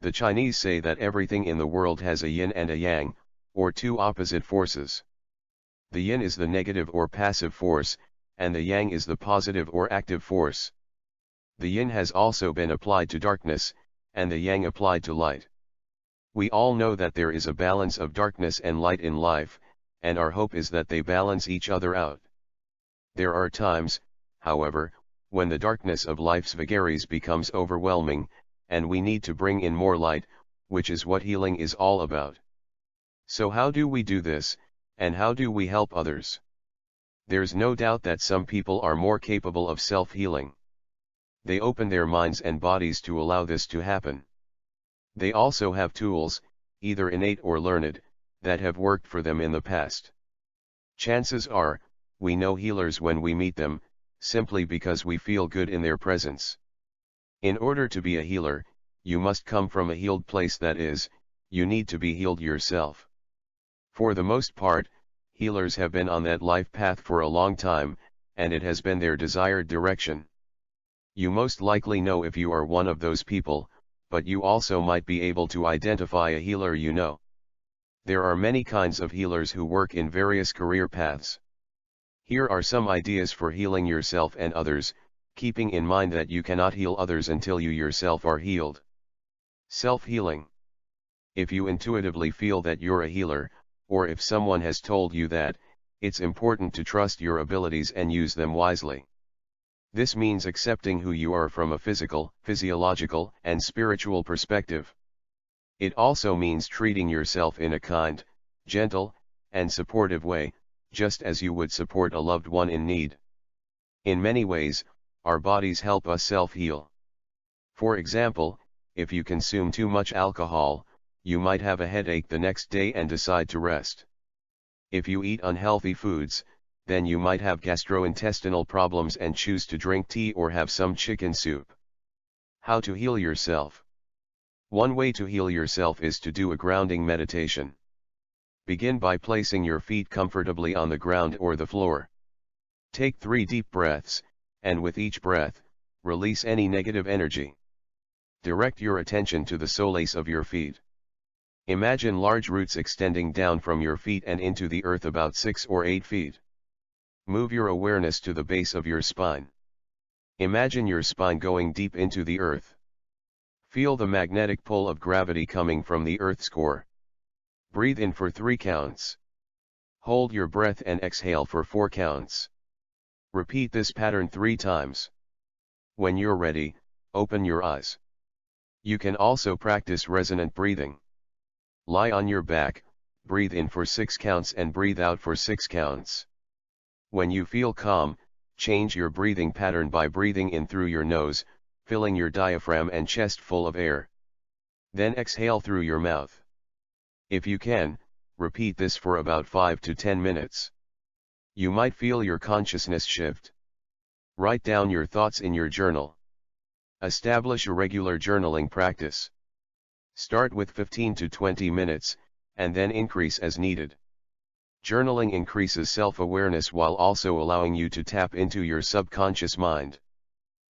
The Chinese say that everything in the world has a yin and a yang, or two opposite forces. The yin is the negative or passive force, and the yang is the positive or active force. The yin has also been applied to darkness, and the yang applied to light. We all know that there is a balance of darkness and light in life, and our hope is that they balance each other out. There are times, however, when the darkness of life's vagaries becomes overwhelming, and we need to bring in more light, which is what healing is all about. So how do we do this, and how do we help others? There's no doubt that some people are more capable of self-healing. They open their minds and bodies to allow this to happen. They also have tools, either innate or learned, that have worked for them in the past. Chances are, we know healers when we meet them, simply because we feel good in their presence. In order to be a healer, you must come from a healed place, that is, you need to be healed yourself. For the most part, healers have been on that life path for a long time, and it has been their desired direction. You most likely know if you are one of those people, but you also might be able to identify a healer you know. There are many kinds of healers who work in various career paths. Here are some ideas for healing yourself and others, keeping in mind that you cannot heal others until you yourself are healed. Self-healing. If you intuitively feel that you're a healer, or if someone has told you that, it's important to trust your abilities and use them wisely. This means accepting who you are from a physical, physiological, and spiritual perspective. It also means treating yourself in a kind, gentle, and supportive way, just as you would support a loved one in need. In many ways, our bodies help us self-heal. For example, if you consume too much alcohol, you might have a headache the next day and decide to rest. If you eat unhealthy foods, then you might have gastrointestinal problems and choose to drink tea or have some chicken soup. How to heal yourself? One way to heal yourself is to do a grounding meditation. Begin by placing your feet comfortably on the ground or the floor. Take 3 deep breaths, and with each breath, release any negative energy. Direct your attention to the soles of your feet. Imagine large roots extending down from your feet and into the earth about 6 or 8 feet. Move your awareness to the base of your spine. Imagine your spine going deep into the earth. Feel the magnetic pull of gravity coming from the earth's core. Breathe in for 3 counts. Hold your breath and exhale for 4 counts. Repeat this pattern 3 times. When you're ready, open your eyes. You can also practice resonant breathing. Lie on your back, breathe in for 6 counts and breathe out for 6 counts. When you feel calm, change your breathing pattern by breathing in through your nose, filling your diaphragm and chest full of air. Then exhale through your mouth. If you can, repeat this for about 5 to 10 minutes. You might feel your consciousness shift. Write down your thoughts in your journal. Establish a regular journaling practice. Start with 15 to 20 minutes, and then increase as needed. Journaling increases self-awareness while also allowing you to tap into your subconscious mind.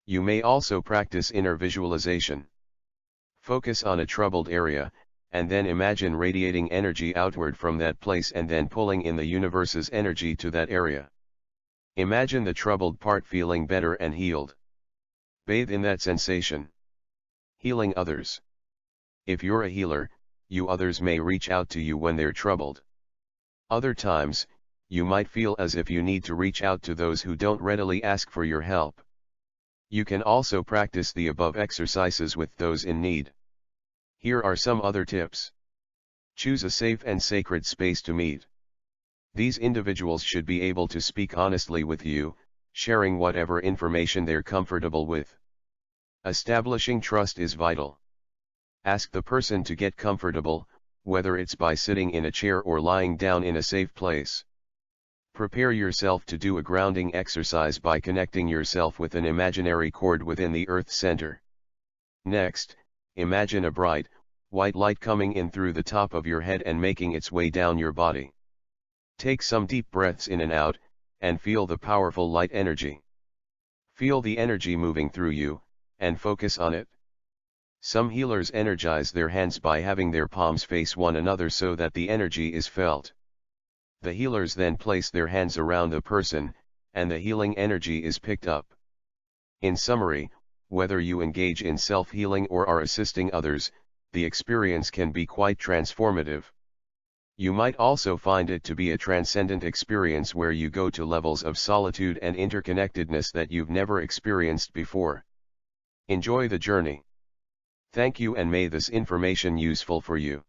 You may also practice inner visualization. Focus on a troubled area, and then imagine radiating energy outward from that place and then pulling in the universe's energy to that area. Imagine the troubled part feeling better and healed. Bathe in that sensation. Healing others. If you're a healer, others may reach out to you when they're troubled. Other times, you might feel as if you need to reach out to those who don't readily ask for your help. You can also practice the above exercises with those in need. Here are some other tips. Choose a safe and sacred space to meet. These individuals should be able to speak honestly with you, sharing whatever information they're comfortable with. Establishing trust is vital. Ask the person to get comfortable, whether it's by sitting in a chair or lying down in a safe place. Prepare yourself to do a grounding exercise by connecting yourself with an imaginary cord within the earth center. Next, imagine a bright, white light coming in through the top of your head and making its way down your body. Take some deep breaths in and out, and feel the powerful light energy. Feel the energy moving through you, and focus on it. Some healers energize their hands by having their palms face one another so that the energy is felt. The healers then place their hands around the person, and the healing energy is picked up. In summary, whether you engage in self-healing or are assisting others, the experience can be quite transformative. You might also find it to be a transcendent experience where you go to levels of solitude and interconnectedness that you've never experienced before. Enjoy the journey. Thank you, and may this information useful for you.